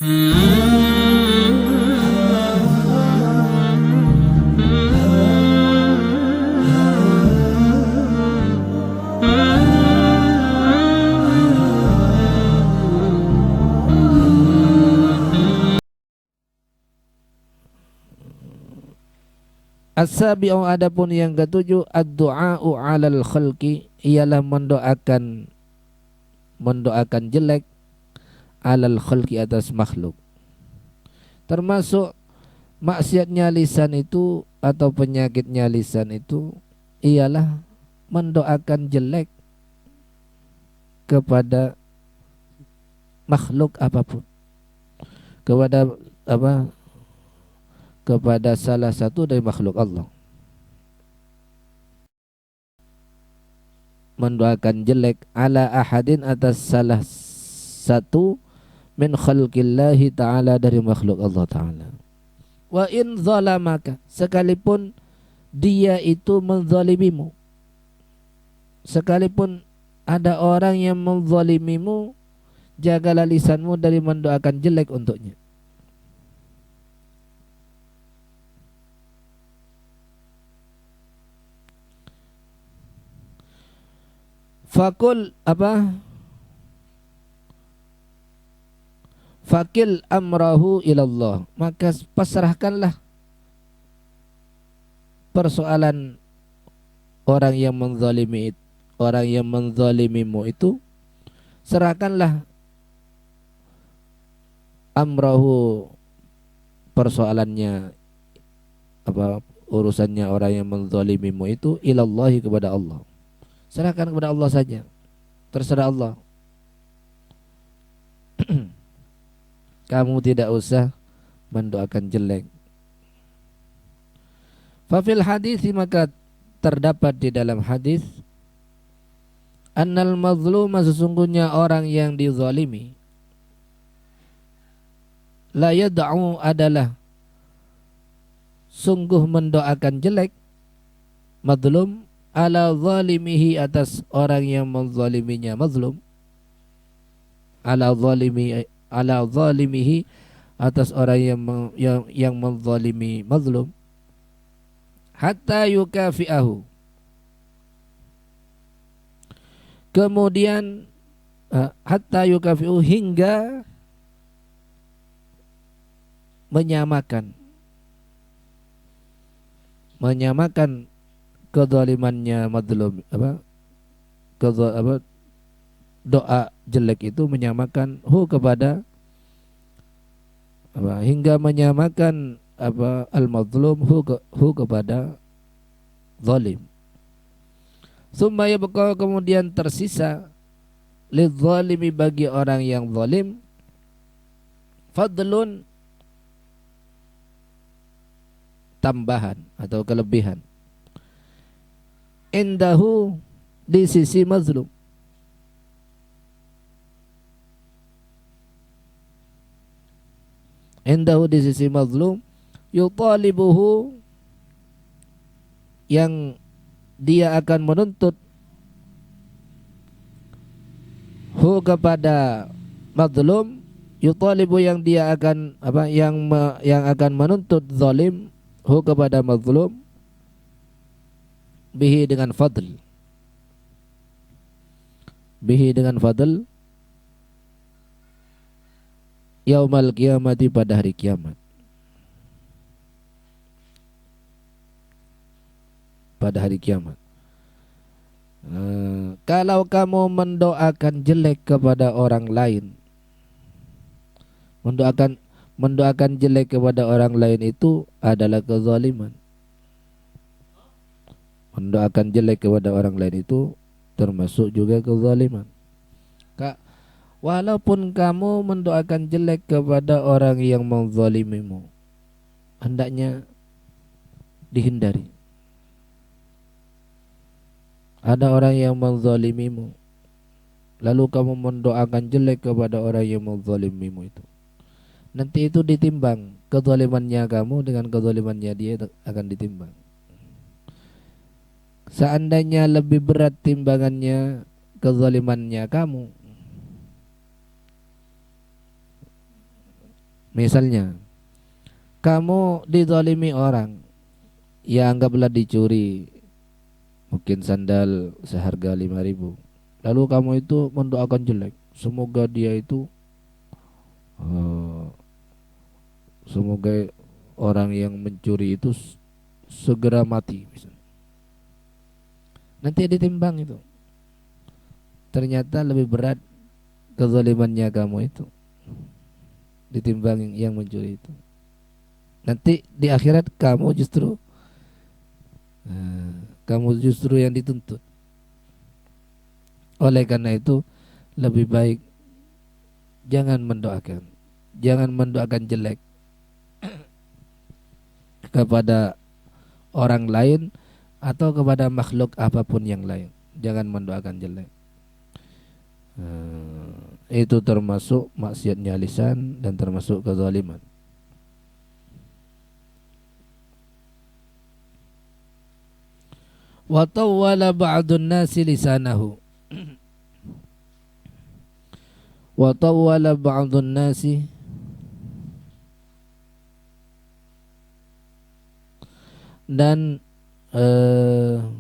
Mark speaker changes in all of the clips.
Speaker 1: As-sabi'u adapun yang ketujuh ad-du'a'u 'alal khalqi ialah mendoakan jelek 'alal khalqi atas makhluk. Termasuk maksiatnya lisan itu atau penyakitnya lisan itu ialah mendoakan jelek kepada makhluk apapun. Kepada apa? Kepada salah satu dari makhluk Allah. Mendoakan jelek ala ahadin atas salah satu min khalqillahi ta'ala dari makhluk Allah ta'ala. Wa in zalamaka, sekalipun dia itu menzalimimu, sekalipun ada orang yang menzalimimu, jagalah lisanmu dari mendoakan jelek untuknya. Fakul Fakil amrahu ilallah, maka pasrahkanlah persoalan orang yang menzalimimu itu, serahkanlah amrahu persoalannya urusannya orang yang menzalimimu itu ilallahi kepada Allah. Serahkan kepada Allah saja. Terserah Allah. Kamu tidak usah mendoakan jelek. Fafil hadis, maka terdapat di dalam hadis, annal mazluma, sesungguhnya orang yang dizalimi, la yad'u adalah sungguh mendoakan jelek, mazlum ala zalimihi atas orang yang menzaliminya mazlum, ala zalimihi atas orang yang menzalimi mazlum, hatta yukafi'ahu, kemudian hatta yukafi'u, hingga menyamakan kezalimannya mazlum, doa jelek itu menyamakan kepada hingga menyamakan al-mazlum kepada zalim. Summa yabqa, kemudian tersisa lidzalimi, bagi orang yang zalim, fadlun, tambahan atau kelebihan, indahu, di sisi mazlum. Indahu, di sisi mazlum, yutalibuhu, yang dia akan menuntut kepada mazlum, yutalibu, yang dia akan yang akan menuntut zalim kepada mazlum, bihi, dengan fadl, yaumal qiyamati, pada hari kiamat. Kalau kamu mendoakan jelek kepada orang lain, mendoakan jelek kepada orang lain itu adalah kezaliman. Mendoakan jelek kepada orang lain itu termasuk juga kezaliman. Walaupun kamu mendoakan jelek kepada orang yang menzalimimu, hendaknya dihindari. Ada orang yang menzalimimu, lalu kamu mendoakan jelek kepada orang yang menzalimimu itu, nanti itu ditimbang, kezalimannya kamu dengan kezalimannya dia akan ditimbang. Seandainya lebih berat timbangannya kezalimannya kamu, Misalnya kamu dizalimi orang, ya anggaplah dicuri mungkin sandal seharga 5.000. Lalu kamu itu mendoakan jelek, semoga dia itu eh, semoga orang yang mencuri itu segera mati misalnya. Nanti ditimbang itu. Ternyata lebih berat kezalimannya kamu itu ditimbang yang mencuri itu. Nanti di akhirat kamu justru yang dituntut. Oleh karena itu lebih baik jangan mendoakan jelek kepada orang lain atau kepada makhluk apapun yang lain. Jangan mendoakan jelek. Itu termasuk maksiatnya lisan dan termasuk kezaliman. Wa tawwala ba'dun nasi lisanahu. Wa tawwala ba'dun nasi dan apa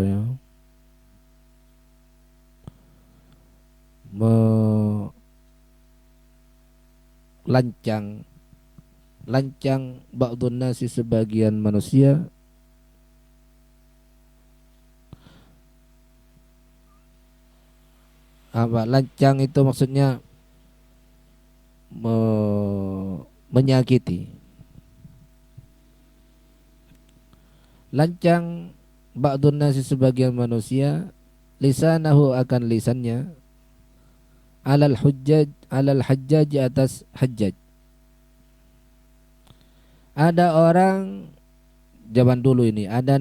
Speaker 1: ya? Lancang ba'dun nasi sebagian manusia apa lancang itu maksudnya menyakiti. Lancang ba'dun nasi sebagian manusia lisanahu akan lisannya alal hajjaj atas hajjaj. Ada orang zaman dulu ini ada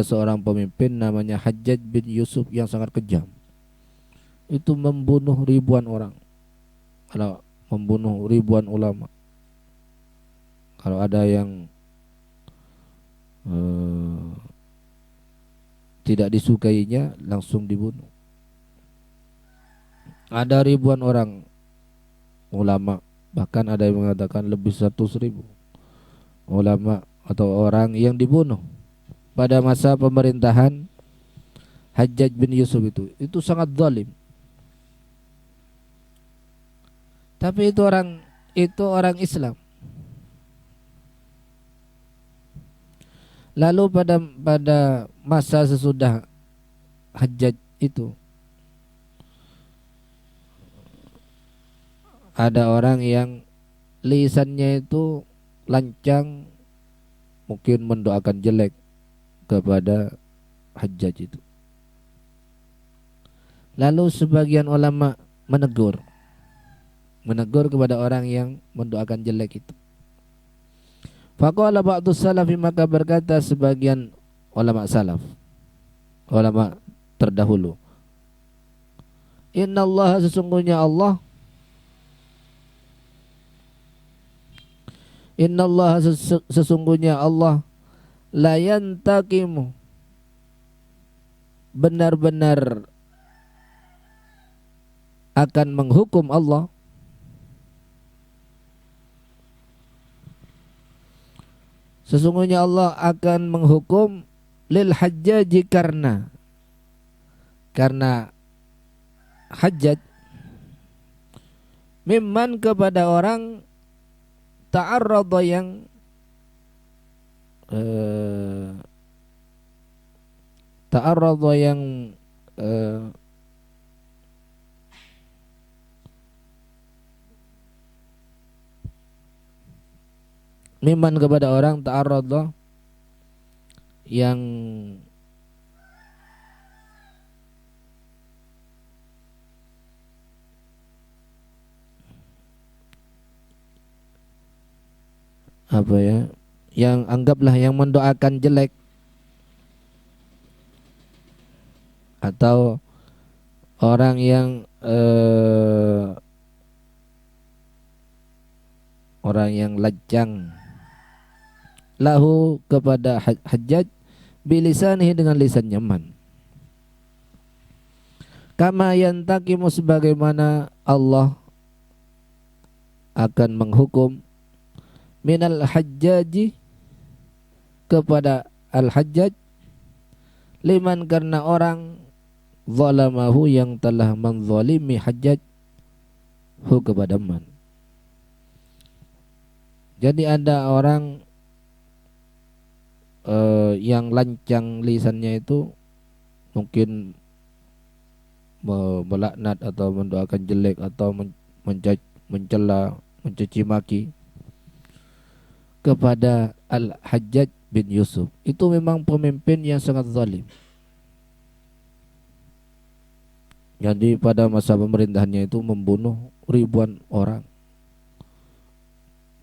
Speaker 1: seorang pemimpin namanya Hajjaj bin Yusuf yang sangat kejam. Itu membunuh ribuan orang. Kalau membunuh ribuan ulama. Kalau ada yang tidak disukainya langsung dibunuh. Ada ribuan orang ulama, bahkan ada yang mengatakan lebih 100.000 ulama atau orang yang dibunuh pada masa pemerintahan Hajjaj bin Yusuf itu sangat zalim. Tapi itu orang Islam. Lalu pada masa sesudah Hajjaj itu ada orang yang lisannya itu lancang, mungkin mendoakan jelek kepada Hajjaj itu. Lalu sebagian ulama menegur kepada orang yang mendoakan jelek itu. Faqala ba'du salafi, maka berkata sebagian ulama salaf, ulama terdahulu, innallaha, sesungguhnya Allah, innallaha, sesungguhnya Allah, la yantaqimu, benar-benar akan menghukum Allah, sesungguhnya Allah akan menghukum lil hajjaji, karena Hajjaj, mimman, kepada orang ta'arrada yang mimman, kepada orang ta'arrada yang apa ya, yang anggaplah yang mendoakan jelek atau orang yang lancang lahu, kepada Hajjaj, bilisanihi, dengan lisan nyaman. Kama yantakimu, sebagaimana Allah akan menghukum minal hajjaji, kepada al-hajjaj, liman, karena orang, zalamahu, yang telah menzalimi hajjaj hu, kepada man. Jadi ada orang yang lancang lisannya itu mungkin melaknat atau mendoakan jelek atau mencela, mencaci maki kepada Al-Hajjaj bin Yusuf. Itu memang pemimpin yang sangat zalim. Jadi pada masa pemerintahannya itu membunuh ribuan orang.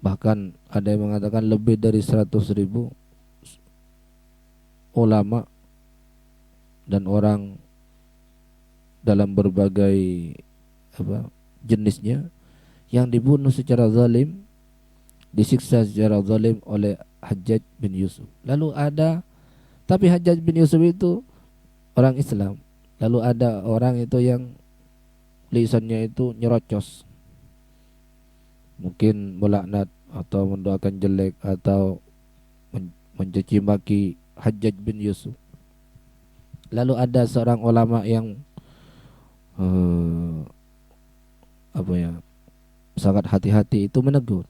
Speaker 1: Bahkan ada yang mengatakan lebih dari 100.000 ulama dan orang dalam berbagai jenisnya yang dibunuh secara zalim, disiksa secara zalim oleh Hajjaj bin Yusuf. Tapi Hajjaj bin Yusuf itu orang Islam. Lalu ada orang itu yang lisannya itu nyerocos, mungkin melaknat atau mendoakan jelek atau mencaci maki Hajjaj bin Yusuf. Lalu ada seorang ulama yang sangat hati-hati itu menegur,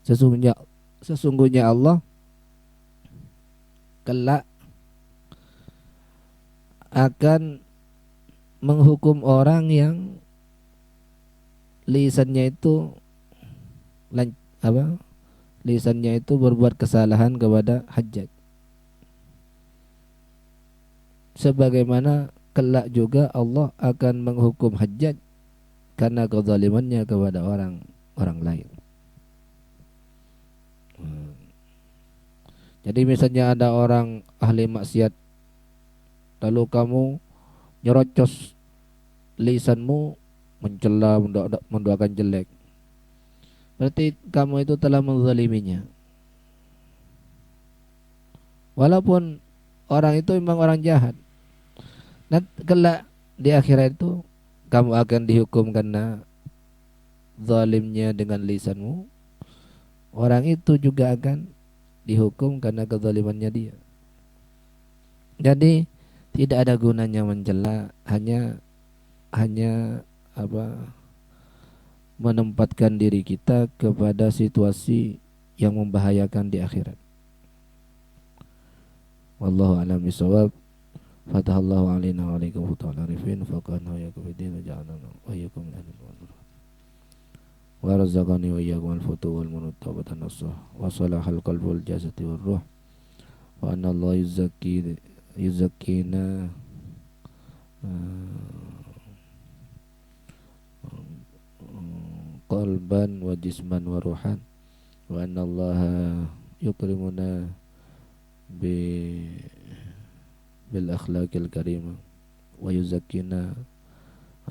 Speaker 1: sesungguhnya Allah kelak akan menghukum orang yang lisannya itu berbuat kesalahan kepada Hajjaj, sebagaimana kelak juga Allah akan menghukum Hajjaj karena kezalimannya kepada orang lain. Jadi misalnya ada orang ahli maksiat, lalu kamu nyerocos lisanmu, mencela, mendoakan jelek, berarti kamu itu telah menzaliminya. Walaupun orang itu memang orang jahat, dan kelak di akhirat itu kamu akan dihukum karena zalimnya dengan lisanmu. Orang itu juga akan dihukum karena kezalimannya dia. Jadi tidak ada gunanya mencela, hanya menempatkan diri kita kepada situasi yang membahayakan di akhirat. Wallahu a'lam bishawab. Fatahallahu alaina wa alaikum futuhal arifin faqana ya kubidin ja'alana wa yakum lahil wa razaqani wa iyyakum al-futuh wal munuttabatan nasah wa salahal qalbi wal jasadi wal ruh wa anna Allah yuzakkina qalban wa jisman wa ruhan wa anna Allah yukrimuna bil akhlaqil karimah wa yuzakkina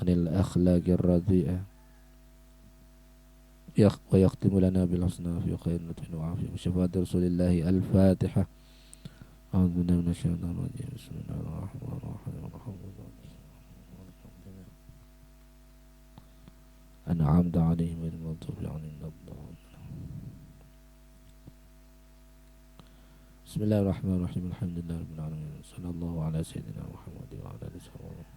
Speaker 1: anil akhlaqir radhi'ah wa yakhtimu lana bil husna fi khairin wa afiyah syafaat Rasulillah. Al-Fatihah. A'udzu billahi minasyaitonir rajim. Bismillahirrahmanirrahim. An'amta 'alaihim ghairil maghdubi 'alaihim waladdallin. Bismillahirrahmanirrahim. Alhamdulillahirabbil alamin. Sallallahu ala sayyidina Muhammad wa ala alihi wasallam.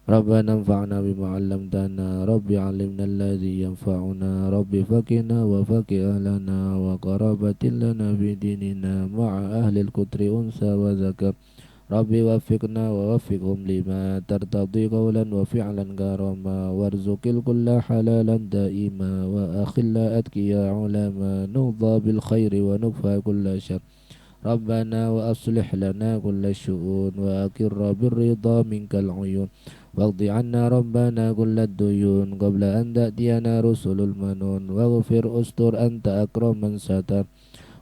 Speaker 1: Rabbana anfa'na bima 'allamtana, Rabbi 'allimna alladhi yanfa'una, Rabbi faqina wa faqih ahlana wa qarabatin lana fi dinina ma'a ahli al-qutri unsa wa zakar. Rabbi waffiqna wa waffiqhum lima tartadi qawlan wa fi'lan karama warzuqil kulla halalan daima wa akhilla atqiya ulama nudha bil khairi wa nukfa kulla syar. Rabbana wa aslih lana kulla syu'un wa akirra birrida minkal uyun waqdi anna rabbana kulla duyun qabla an ta'tiyana rusulul manun waghfir ustur anta akraman satar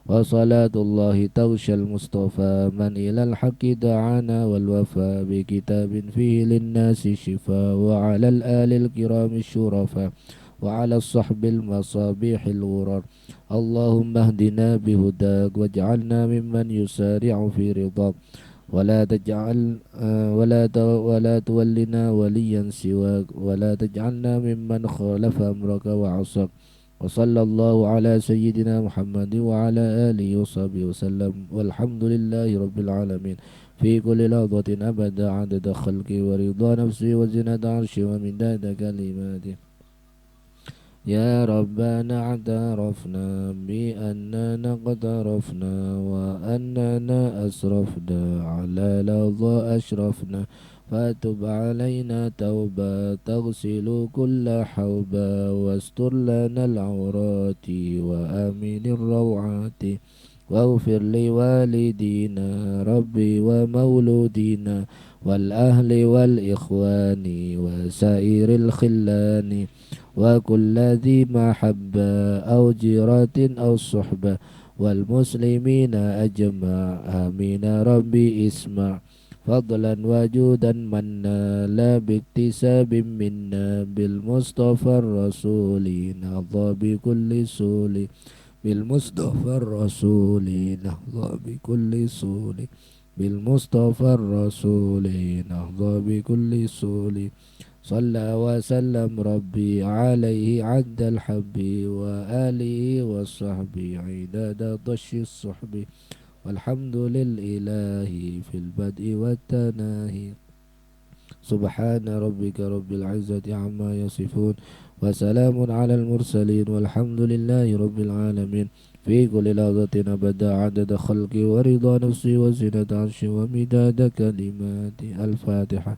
Speaker 1: wa salatullahi tawshal mustafa man ilal haqqi da'ana wal wafa bi kitabin fihi linnasi shifa wa alal alil kirami syurafa wa ala sahbil masabihil ghurar. Allahumma hdina bihudak waj'alna mimman yusari'u fi ridak ولا تجعل ولا تولنا وليا سواك ولا تجعلنا ممن خالف أمرك وعصاك. وصلى الله على سيدنا محمد وعلى آله وصحبه وسلم والحمد لله رب العالمين في كل لحظة أبدا عدد خلقي ورضا نفسي وزنة عرشي ومداد كلماتي. يا ربنا اعترفنا بأننا اقترفنا وأننا أسرفنا على لظى أشرفنا فتب علينا توبة تغسل كل حوبة واستر لنا العورات وآمن الروعات واغفر لوالدينا ربي ومولودينا والأهل والإخوان وسائر الخلان وكل ذي محبة أو جيرة أو صحبة والمسلمين أجمع آمين ربي اسمع فضلا وجودا منا لا باكتساب منا بالمصطفى الرسول نهضى بكل سول بالمصطفى الرسول نهضى بكل سول بالمصطفى الرسول نهضى بكل سول صلى وسلم ربي عليه عد الحب وآله وصحبه عداد طش الصحب والحمد للإله في البدء والتناهي سبحان ربك رب العزة عما يصفون وسلام على المرسلين والحمد لله رب العالمين في كل لحظة أبدا عدد خلقي ورضا نفسي وزنة عرشي ومداد كلماتي. الفاتحة.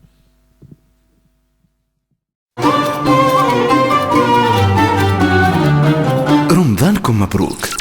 Speaker 2: رمضانكم مبروك.